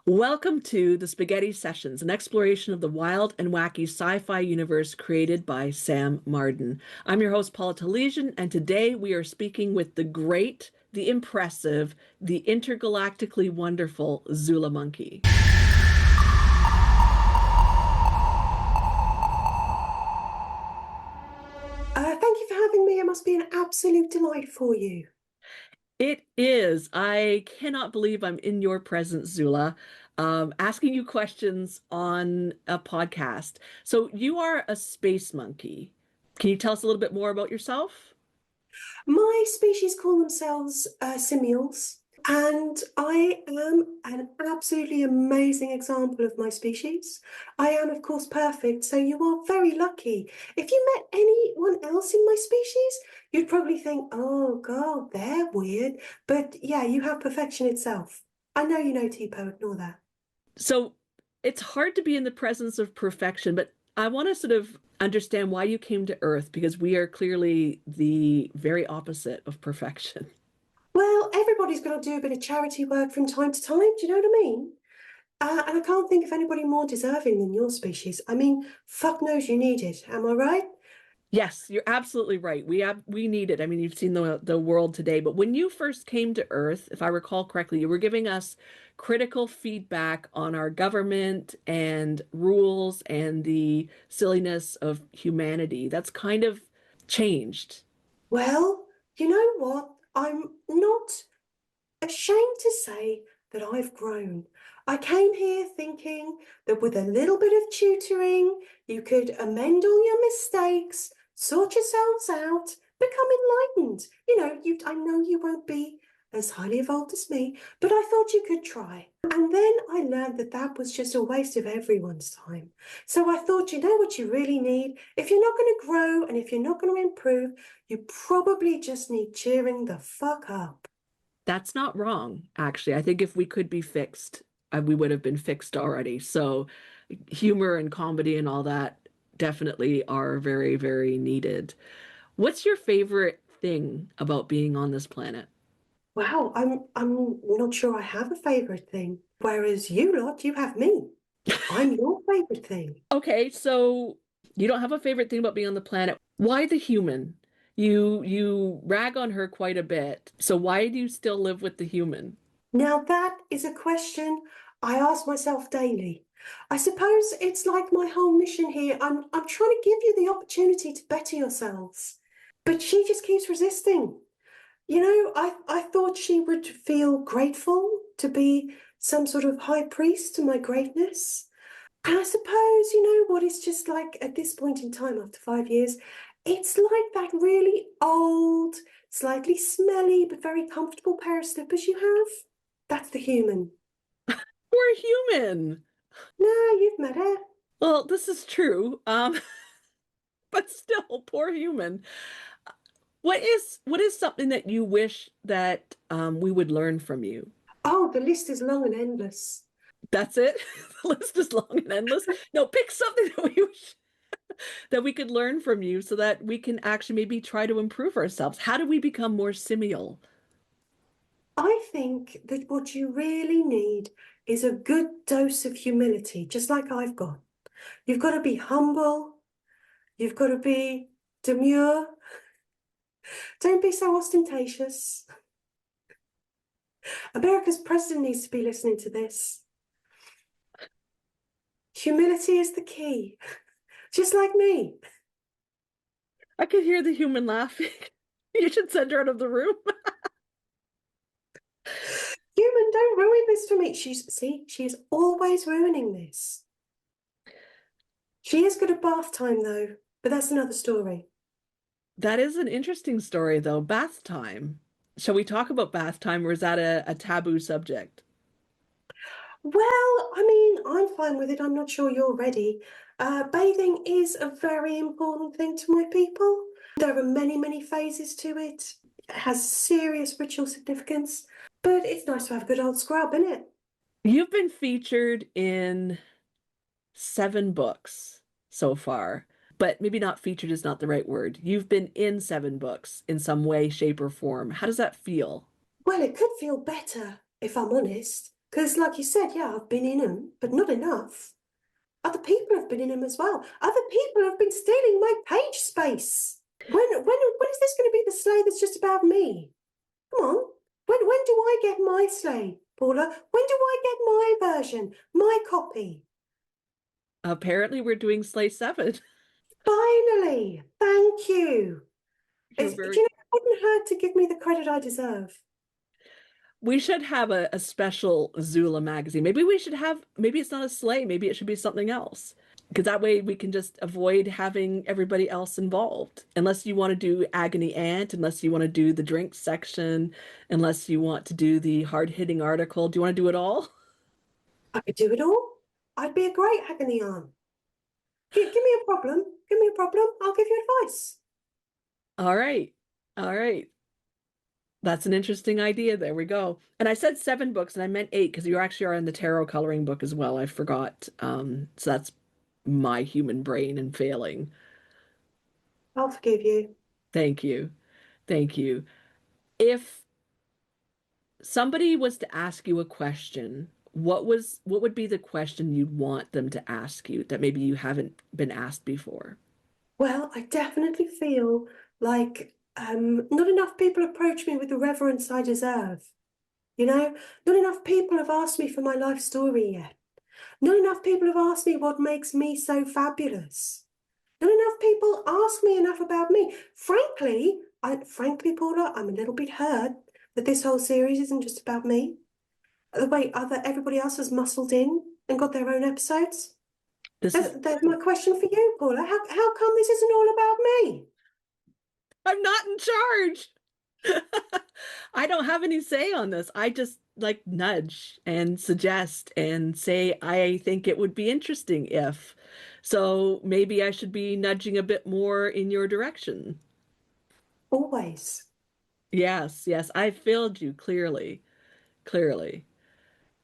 Welcome to the Spaghetti Sessions, an exploration of the wild and wacky sci-fi universe created by Sam Marden. I'm your host, Paula Talesian, and today we are speaking with the great, the impressive, the intergalactically wonderful Zoola Monkey. Thank you for having me. It must be an absolute delight for you. It is. I cannot believe I'm in your presence, Zoola, asking you questions on a podcast. So you are a space monkey. Can you tell us a little bit more about yourself? My species call themselves simials, and I am an absolutely amazing example of my species. I am, of course, perfect, so you are very lucky. If you met anyone else in my species, you'd probably think, oh, God, they're weird. But yeah, you have perfection itself. I know you know Tipo, ignore that. So it's hard to be in the presence of perfection, but I want to sort of understand why you came to Earth because we are clearly the very opposite of perfection. Well, everybody's got to do a bit of charity work from time to time. Do you know what I mean? And I can't think of anybody more deserving than your species. I mean, fuck knows you need it. Am I right? Yes, you're absolutely right. We need it. I mean, you've seen the world today, but when you first came to Earth, if I recall correctly, you were giving us critical feedback on our government and rules and the silliness of humanity. That's kind of changed. Well, you know what? I'm not ashamed to say that I've grown. I came here thinking that with a little bit of tutoring, you could amend all your mistakes, sort yourselves out, become enlightened. I know you won't be as highly evolved as me, but I thought you could try. And then I learned that that was just a waste of everyone's time. So I thought, you know what you really need? If you're not going to grow and if you're not going to improve, you probably just need cheering the fuck up. That's not wrong, actually. I think if we could be fixed, we would have been fixed already. So humor and comedy and all that definitely are very, very needed. What's your favorite thing about being on this planet? Wow, I'm not sure I have a favorite thing. Whereas you lot, you have me. I'm your favorite thing. Okay, so you don't have a favorite thing about being on the planet. Why the human? You rag on her quite a bit. So why do you still live with the human? Now that is a question I ask myself daily. I suppose it's like my whole mission here. I'm trying to give you the opportunity to better yourselves. But she just keeps resisting. I thought she would feel grateful to be some sort of high priest to my greatness. And I suppose, you know what it's just like at this point in time after 5 years, it's like that really old, slightly smelly, but very comfortable pair of slippers you have. That's the human. We're human. No, you've met her. Well, this is true. But still, poor human. What is something that you wish that we would learn from you? Oh, the list is long and endless. That's it. The list is long and endless. No, pick something that that we could learn from you so that we can actually maybe try to improve ourselves. How do we become more simial? I think that what you really need is a good dose of humility, just like I've got. You've got to be humble. You've got to be demure. Don't be so ostentatious. America's president needs to be listening to this. Humility is the key, just like me. I could hear the human laughing. You should send her out of the room. Human, don't ruin this for me. She is always ruining this. She is good at bath time, though, but that's another story. That is an interesting story, though. Bath time. Shall we talk about bath time, or is that a taboo subject? Well, I mean, I'm fine with it. I'm not sure you're ready. Bathing is a very important thing to my people. There are many, many phases to it. It has serious ritual significance, but it's nice to have a good old scrub, isn't it? You've been featured in 7 books so far, but maybe not featured is not the right word. You've been in 7 books in some way, shape, or form. How does that feel? Well, it could feel better, if I'm honest. Because, like you said, yeah, I've been in them, but not enough. Other people have been in them as well. Other people have been stealing my page space. When is this going to be the sleigh that's just about me? Come on. When do I get my sleigh, Paula? When do I get my version, my copy? Apparently, we're doing Slay 7. Finally, thank you. You're Do very. you know, it wouldn't hurt to give me the credit I deserve. We should have a special Zula magazine. Maybe we should have, maybe it's not a sleigh, maybe it should be something else. Because that way we can just avoid having everybody else involved. Unless you want to do Agony Aunt, unless you want to do the drink section, unless you want to do the hard-hitting article. Do you want to do it all? I could do it all. I'd be a great agony aunt. Give me a problem. Give me a problem. I'll give you advice. All right. All right. That's an interesting idea. There we go. And I said 7 books and I meant 8 because you actually are in the tarot coloring book as well. I forgot. So that's my human brain and failing. I'll forgive you. Thank you. Thank you. If somebody was to ask you a question, what would be the question you'd want them to ask you that maybe you haven't been asked before? Well, I definitely feel like not enough people approach me with the reverence I deserve. You know, not enough people have asked me for my life story yet. Not enough people have asked me what makes me so fabulous. Not enough people ask me enough about me. Frankly, Paula, I'm a little bit hurt that this whole series isn't just about me. The way everybody else has muscled in and got their own episodes. This is That's my question for you, Paula. How come this isn't all about me? I'm not in charge. I don't have any say on this. I just like nudge and suggest and say, I think it would be interesting if. So maybe I should be nudging a bit more in your direction. Always. Yes, yes, I failed you clearly, clearly.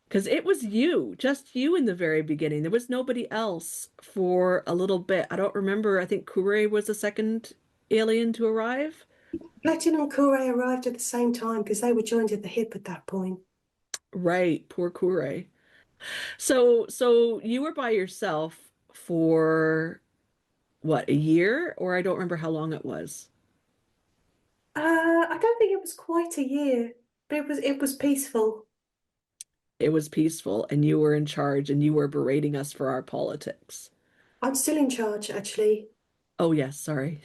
Because it was you, just you in the very beginning. There was nobody else for a little bit. I don't remember. I think Kure was the second alien to arrive. Fletcher and Kure arrived at the same time because they were joined at the hip at that point. Right, poor Kure. So you were by yourself for what, a year? Or I don't remember how long it was. I don't think it was quite a year, but it was peaceful. It was peaceful, and you were in charge, and you were berating us for our politics. I'm still in charge, actually. Oh, yes, sorry.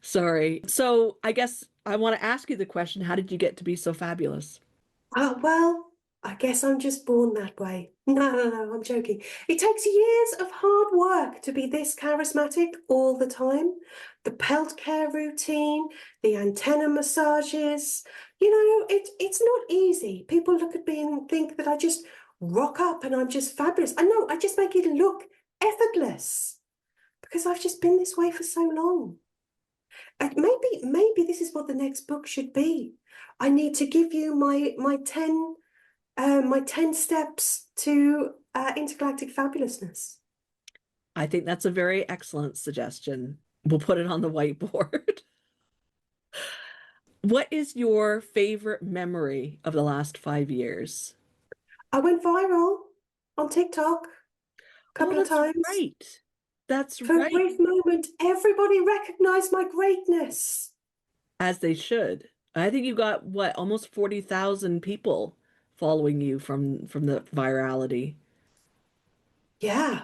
Sorry. So I guess I want to ask you the question, how did you get to be so fabulous? Well, I guess I'm just born that way. No, I'm joking. It takes years of hard work to be this charismatic all the time. The pelt care routine, the antenna massages. It's not easy. People look at me and think that I just rock up and I'm just fabulous. I know, I just make it look effortless because I've just been this way for so long. And maybe this is what the next book should be. I need to give you my 10 steps to intergalactic fabulousness. I think that's a very excellent suggestion. We'll put it on the whiteboard. What is your favorite memory of the last 5 years? I went viral on TikTok a Oh, couple of that's times. right. That's For a right. brief moment, everybody recognized my greatness. As they should. I think you got what, almost 40,000 people following you from the virality. Yeah,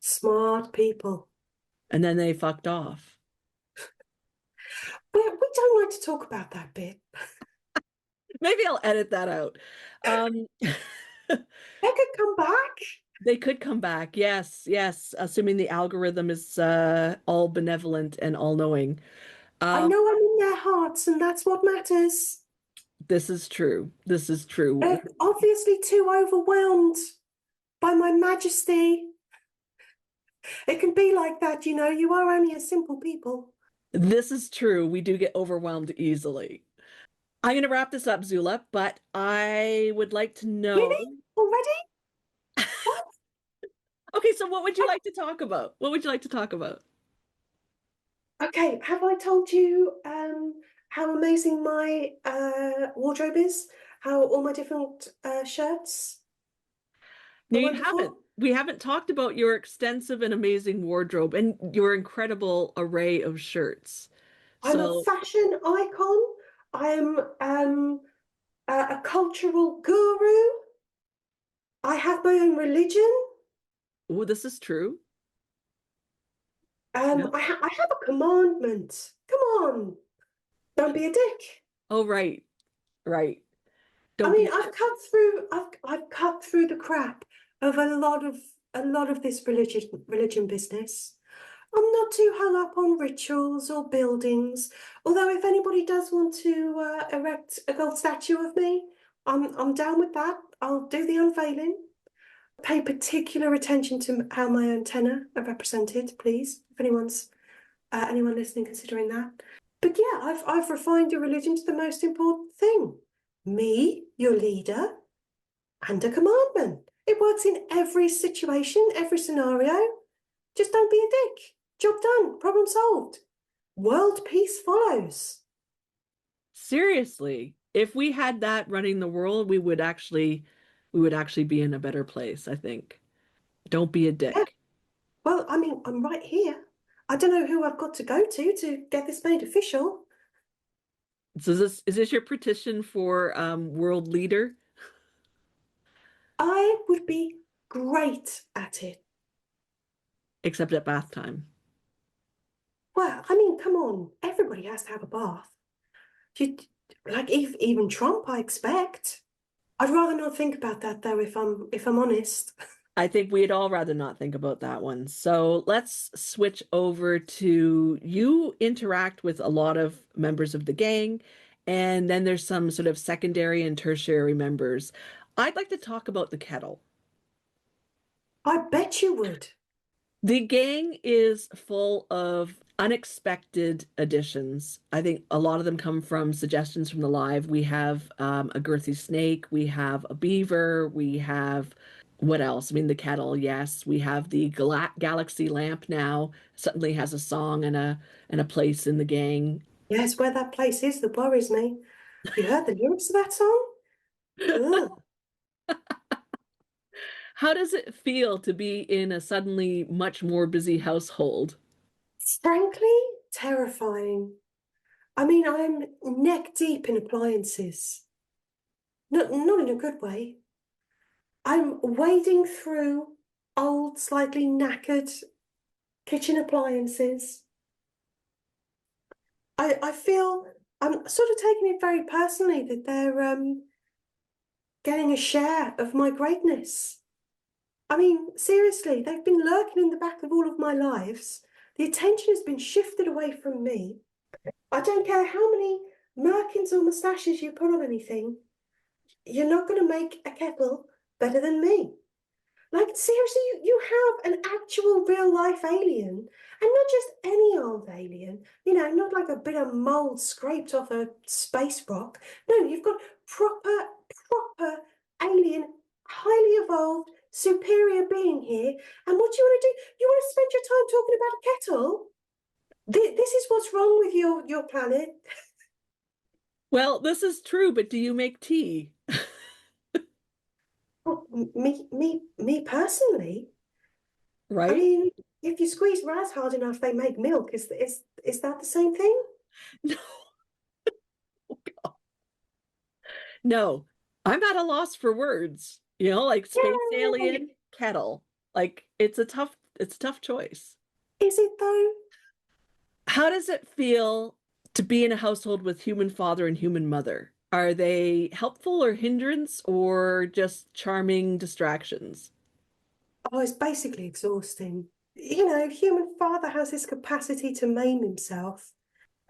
smart people. And then they fucked off. We don't like to talk about that bit. Maybe I'll edit that out. Um, They could come back. they could come back. Yes, yes, assuming the algorithm is all benevolent and all-knowing. I Um, know I'm in their hearts, and that's what matters. this is true. This is true. They're obviously too overwhelmed by my majesty. It can be like that, you are only a simple people. This is true. We do get overwhelmed easily. I'm going to wrap this up, Zula, but I would like to know. Really? Already? What? Okay, so what would you like to talk about? What would you like to talk about? Okay, have I told you how amazing my wardrobe is? how all my different shirts No, are you haven't. wonderful. We haven't talked about your extensive and amazing wardrobe and your incredible array of shirts. I'm a So, fashion icon. I am a cultural guru. I have my own religion. oh, this is true. Yeah. I have a commandment. Come on, don't be a dick. Oh, right, right. I Don't mean, be. I've cut through the crap of a lot of this religion business. I'm not too hung up on rituals or buildings. Although, if anybody does want to erect a gold statue of me, I'm down with that. I'll do the unveiling. Pay particular attention to how my antennae are represented, please. If anyone listening considering that. But yeah, I've refined your religion to the most important thing. Me, your leader, and a commandment. It works in every situation, every scenario. Just don't be a dick. Job done. Problem solved. World peace follows. Seriously, if we had that running the world, we would actually be in a better place, I think. Don't be a Yeah. dick. Well, I mean, I'm right here. I don't know who I've got to go to get this made official. So is this your petition for world leader? I would be great at it. Except at bath time. Well, I mean, come on. Everybody has to have a bath. You, like even Trump, I expect. I'd rather not think about that though, if I'm honest. I think we'd all rather not think about that one. So let's switch over to you interact with a lot of members of the gang, and then there's some sort of secondary and tertiary members. I'd like to talk about the kettle. I bet you would. The gang is full of unexpected additions. I think a lot of them come from suggestions from the live. We have a girthy snake, we have a beaver, we have what else? I mean, the kettle, yes. We have the galaxy lamp now. Suddenly has a song and a place in the gang. Yes, where that place is that worries me. You heard the lyrics of that song? Ugh. How does it feel to be in a suddenly much more busy household? Frankly, terrifying. I mean, I'm neck deep in appliances. Not in a good way. I'm wading through old, slightly knackered kitchen appliances. I feel I'm sort of taking it very personally that they're getting a share of my greatness. I mean, seriously, they've been lurking in the back of all of my lives. The attention has been shifted away from me. I don't care how many merkins or moustaches you put on anything, you're not going to make a kettle better than me. Like, seriously, you have an actual real life alien, and not just any old alien, not like a bit of mold scraped off a space rock. No, you've got proper alien, highly evolved, superior being here. And what do you want to do? You want to spend your time talking about a kettle? This is what's wrong with your planet. Well, this is true, but do you make tea? Well, me personally, I Right? mean, if you squeeze rice hard enough, they make milk. Is that the same thing? No. No, I'm at a loss for words. Like space Yay! alien, kettle. Like it's a tough choice. Is it though? How does it feel to be in a household with human father and human mother? Are they helpful or hindrance or just charming distractions? Oh, it's basically exhausting. Human father has this capacity to maim himself.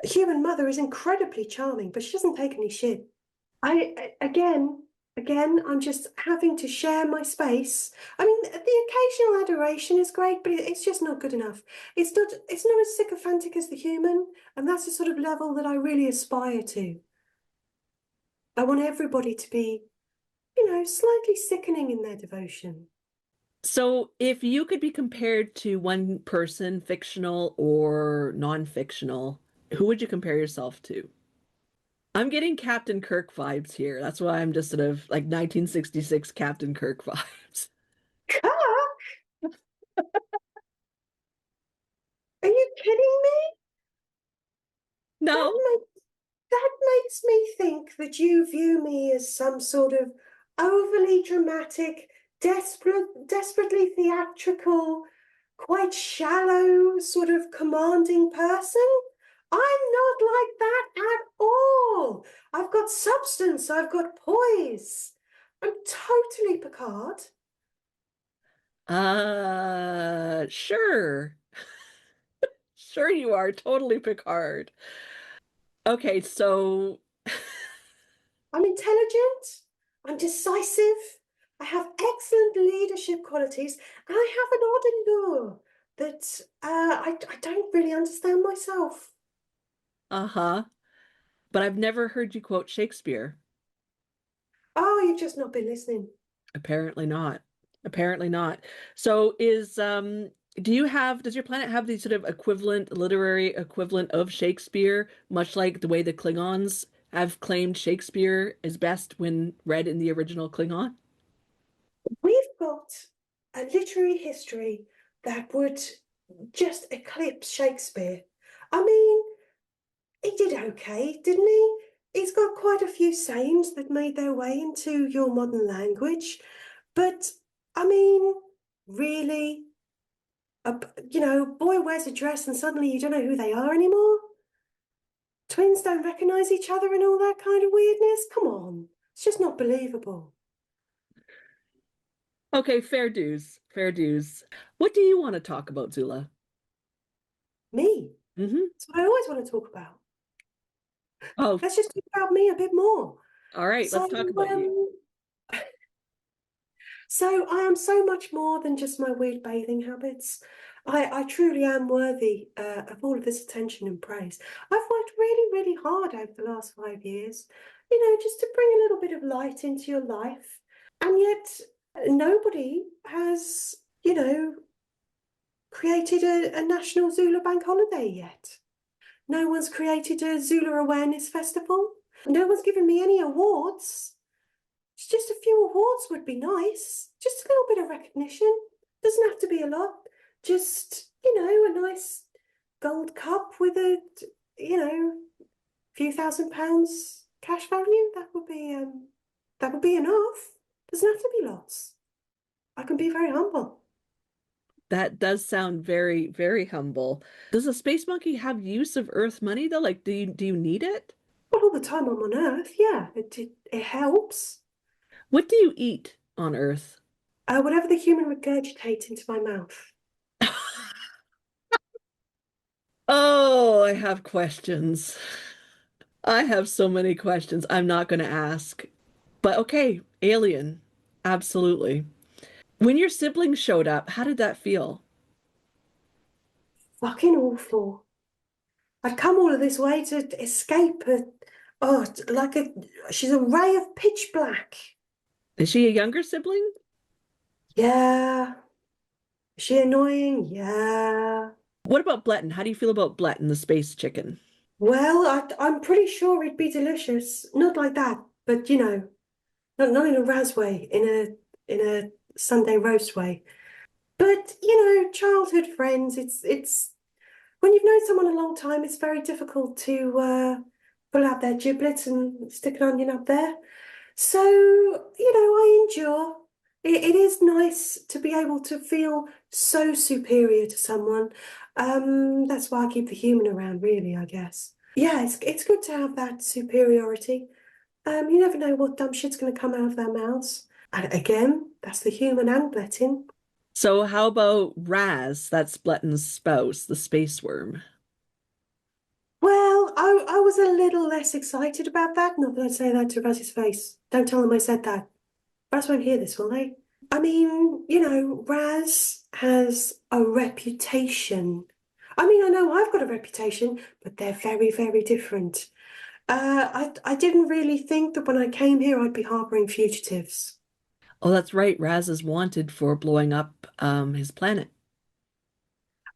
Human mother is incredibly charming, but she doesn't take any shit. Again, I'm just having to share my space. I mean, the occasional adoration is great, but it's just not good enough. It's not as sycophantic as the human, and that's the sort of level that I really aspire to. I want everybody to be, slightly sickening in their devotion. So, if you could be compared to one person, fictional or non-fictional, who would you compare yourself to? I'm getting Captain Kirk vibes here. That's why I'm just sort of like 1966 Captain Kirk vibes. Kirk, are you kidding me? That No. makes that makes me think that you view me as some sort of overly dramatic, desperately theatrical, quite shallow, sort of commanding person. I'm not like that at all. I've got substance, I've got poise. I'm totally Picard. Sure. Sure you are. Totally Picard. Okay, so I'm intelligent, I'm decisive, I have excellent leadership qualities, and I have an odd allure that I don't really understand myself. uh-huh. But I've never heard you quote Shakespeare. Oh, you've just not been listening. Apparently not. Apparently not. So does your planet have the sort of literary equivalent of Shakespeare, much like the way the Klingons have claimed Shakespeare is best when read in the original Klingon? We've got a literary history that would just eclipse Shakespeare. I mean, he did okay, didn't he? He's got quite a few sayings that made their way into your modern language. But I mean, really, boy wears a dress and suddenly you don't know who they are anymore. Twins don't recognize each other and all that kind of weirdness. Come on, it's just not believable. Okay, fair dues. Fair dues. What do you want to talk about, Zula? Me, Hmm. that's what I always want to talk about. Oh, Let's just talk about me a bit more. all right, So, let's talk about you. so I am so much more than just my weird bathing habits. I truly am worthy of all of this attention and praise. I've worked really, really hard over the last 5 years, just to bring a little bit of light into your life. And yet, nobody has, created a national Zula bank holiday yet. No one's created a Zula awareness festival. No one's given me any awards. Just a few awards would be nice. Just a little bit of recognition. Doesn't have to be a lot. Just, a nice gold cup with few £1,000 cash value. That would be enough. Doesn't have to be lots. I can be very humble. That does sound very, very humble. Does a space monkey have use of Earth money though? Like, do you need it? Not all the time I'm on Earth. Yeah, it helps. What do you eat on Earth? Whatever the human regurgitates into my mouth. Oh, I have questions. I have so many questions I'm not going to ask. But okay, alien. Absolutely. When your siblings showed up, how did that feel? Fucking awful. I'd come all of this way to escape she's a ray of pitch black. Is she a younger sibling? Yeah. Is she annoying? Yeah. What about Bletton? How do you feel about Bletton, the space chicken? Well, I'm pretty sure it'd be delicious. Not like that, but not in a Raz way, in a Sunday roast way. But childhood friends, it's when you've known someone a long time, it's very difficult to pull out their giblets and stick an onion up there. So, I endure. It is nice to be able to feel so superior to someone. That's why I keep the human around, really, I guess. Yeah, it's good to have that superiority. You never know what dumb shit's going to come out of their mouths. And again, that's the human and letting. So how about Raz? That's Bletton's spouse, the space worm. Well, I was a little less excited about that. Not that I'd say that to Raz's face. Don't tell them I said that. Raz won't hear this, will they? I mean, Raz has a reputation. I mean, I know I've got a reputation, but they're very, very different. I didn't really think that when I came here I'd be harboring fugitives. Oh, that's right. Raz is wanted for blowing up his planet.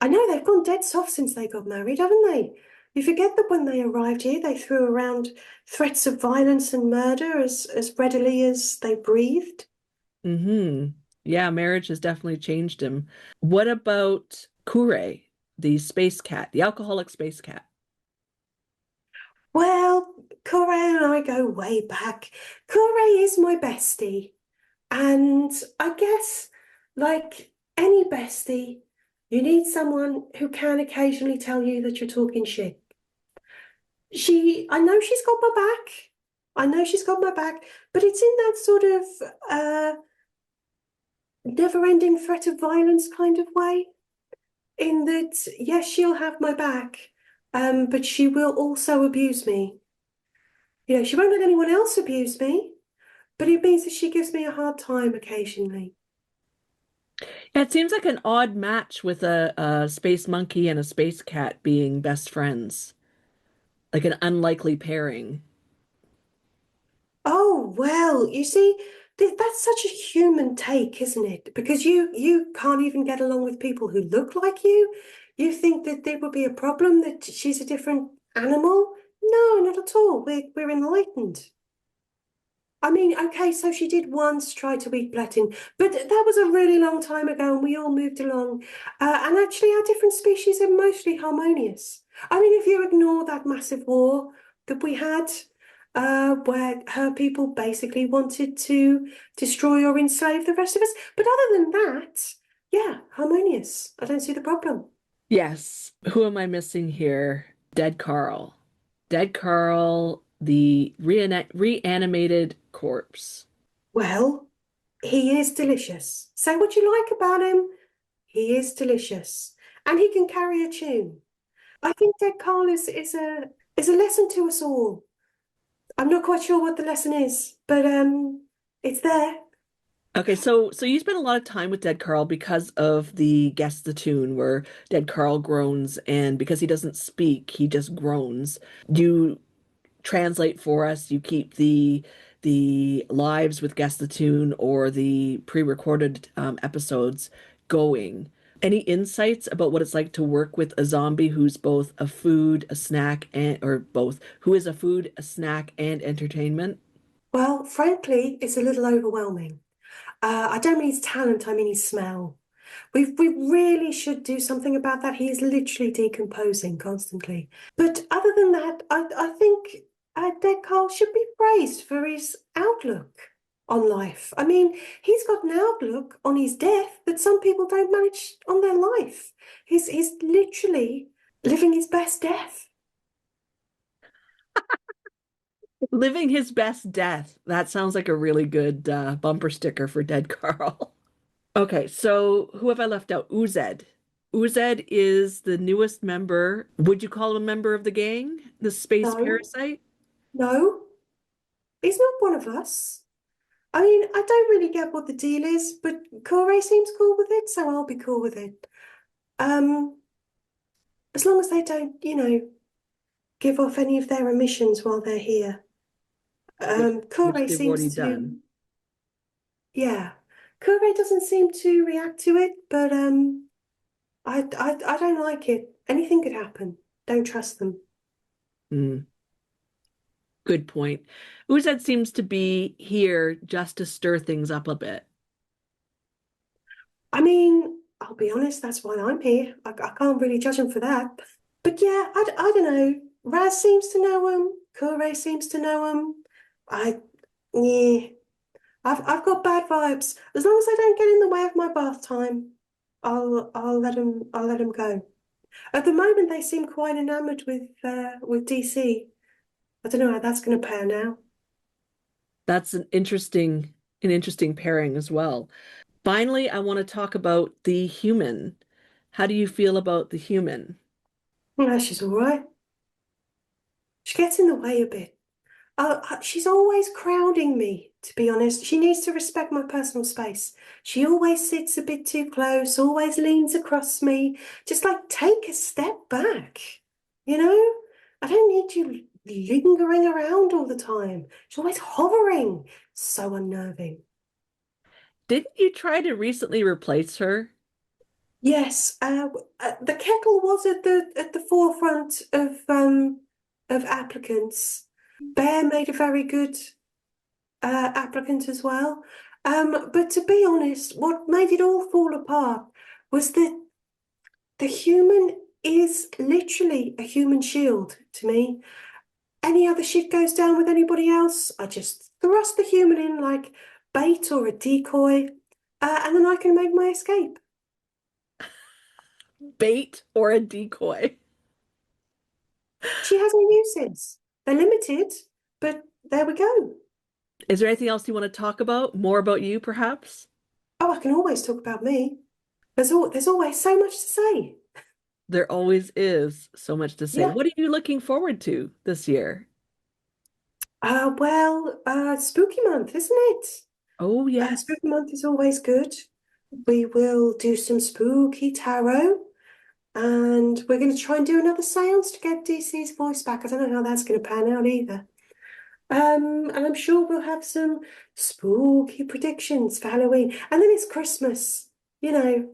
I know they've gone dead soft since they got married, haven't they? You forget that when they arrived here, they threw around threats of violence and murder as readily as they breathed. Mm-hmm. Yeah, marriage has definitely changed him. What about Kure, the space cat, the alcoholic space cat? Well, Corey and I go way back. Corey is my bestie. And I guess, like any bestie, you need someone who can occasionally tell you that you're talking shit. I know she's got my back. I know she's got my back, but it's in that sort of never-ending threat of violence kind of way. In that, yes, she'll have my back, but she will also abuse me. She won't let anyone else abuse me, but it means that she gives me a hard time occasionally. Yeah, it seems like an odd match with a space monkey and a space cat being best friends, like an unlikely pairing. Oh, well, you see, that's such a human take, isn't it? Because you can't even get along with people who look like you. You think that there would be a problem that she's a different animal? No, not at all. We're enlightened. I mean, okay, so she did once try to eat Blettin, but that was a really long time ago and we all moved along. And actually, our different species are mostly harmonious. I mean, if you ignore that massive war that we had, where her people basically wanted to destroy or enslave the rest of us. But other than that, yeah, harmonious. I don't see the problem. Yes. Who am I missing here? Dead Carl. Dead Carl, the reanimated corpse. Well, he is delicious. Say what you like about him. He is delicious. And he can carry a tune. I think Dead Carl is a lesson to us all. I'm not quite sure what the lesson is, but it's there. Okay, so you spend a lot of time with Dead Carl because of the Guess the Tune, where Dead Carl groans, and because he doesn't speak, he just groans. You translate for us. You keep the lives with Guess the Tune or the pre-recorded episodes going. Any insights about what it's like to work with a zombie who's both a food, a snack, and or both, who is a food, a snack, and entertainment? Well, frankly, it's a little overwhelming. I don't mean his talent, I mean his smell. We really should do something about that. He is literally decomposing constantly. But other than that, I think Dead Carl should be praised for his outlook on life. I mean, he's got an outlook on his death that some people don't manage on their life. He's literally living his best death. Living his best death. That sounds like a really good bumper sticker for Dead Carl. Okay, so who have I left out? Uzed. Uzed is the newest member. Would you call him a member of the gang? The space No, parasite? no, he's not one of us. I mean, I don't really get what the deal is, but Corey seems cool with it, so I'll be cool with it. Um, as long as they don't, give off any of their emissions while they're here. Which Corey they've seems already to, done. yeah, Corey doesn't seem to react to it, but I don't like it. Anything could happen. Don't trust them. Mm, good point. Uzed seems to be here just to stir things up a bit. I mean, I'll be honest, that's why I'm here. I can't really judge him for that. But yeah, I don't know. Raz seems to know him. Corey seems to know him. I, yeah, I've got bad vibes. As long as I don't get in the way of my bath time, I'll let him go. At the moment, they seem quite enamored with DC. I don't know how that's going to pan out. That's an interesting pairing as well. Finally, I want to talk about the human. How do you feel about the human? Yeah, she's all right. She gets in the way a bit. She's always crowding me, to be honest. She needs to respect my personal space. She always sits a bit too close, always leans across me. Just like take a step back, you know? I don't need you lingering around all the time. She's always hovering. So unnerving. Didn't you try to recently replace her? Yes, the kettle was at the forefront of applicants. Bear made a very good applicant as well. But to be honest, what made it all fall apart was that the human is literally a human shield to me. Any other shit goes down with anybody else, I just thrust the human in like bait or a decoy, and then I can make my escape. Bait or a decoy? She has no uses. They're limited, but there we go. Is there anything else you want to talk about? More about you, perhaps? Oh, I can always talk about me. There's always so much to say. There always is so much to say. Yeah. What are you looking forward to this year? Spooky month, isn't it? Oh, yes. Spooky month is always good. We will do some spooky tarot, and we're going to try and do another seance to get DC's voice back. I don't know how that's going to pan out either. And I'm sure we'll have some spooky predictions for Halloween. And then it's Christmas. You know,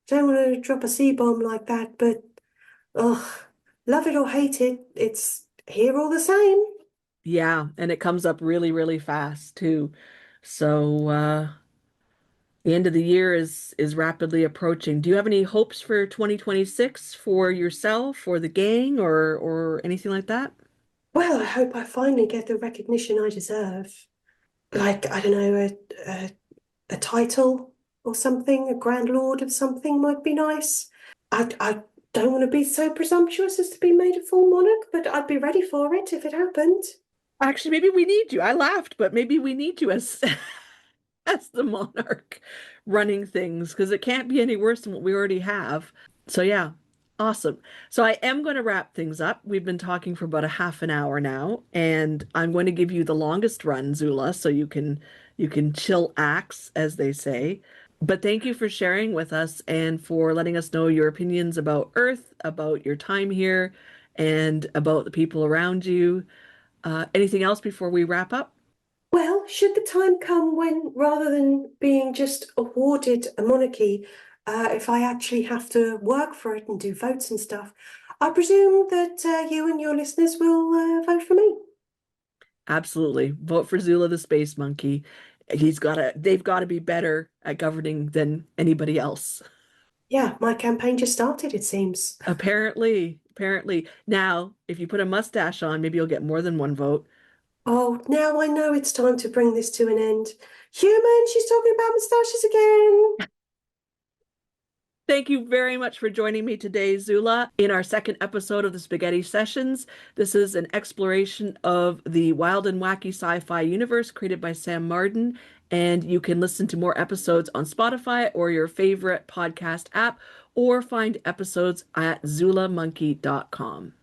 don't want to drop a C bomb like that, but ugh, love it or hate it, it's here all the same. Yeah, and it comes up really, really fast too. So, the end of the year is rapidly approaching. Do you have any hopes for 2026 for yourself or the gang or anything like that? Well, I hope I finally get the recognition I deserve. Like, I don't know, a title or something, a Grand Lord of something might be nice. I don't want to be so presumptuous as to be made a full monarch, but I'd be ready for it if it happened. Actually, maybe we need you. I laughed, but maybe we need you as as the monarch running things because it can't be any worse than what we already have. So yeah, awesome. So I am going to wrap things up. We've been talking for about a half an hour now, and I'm going to give you the longest run, Zula, so you can chill axe, as they say. But thank you for sharing with us and for letting us know your opinions about Earth, about your time here, and about the people around you. Anything else before we wrap up? Well, should the time come when, rather than being just awarded a monarchy, if I actually have to work for it and do votes and stuff, I presume that you and your listeners will vote for me. Absolutely. Vote for Zula the Space Monkey. They've got to be better at governing than anybody else. Yeah, my campaign just started, it seems. Apparently, apparently. Now, if you put a mustache on, maybe you'll get more than one vote. Oh, now I know it's time to bring this to an end. Human, she's talking about moustaches again. Thank you very much for joining me today, Zula, in our second episode of the Spaghetti Sessions. This is an exploration of the wild and wacky sci-fi universe created by Sam Martin, and you can listen to more episodes on Spotify or your favorite podcast app, or find episodes at ZulaMonkey.com.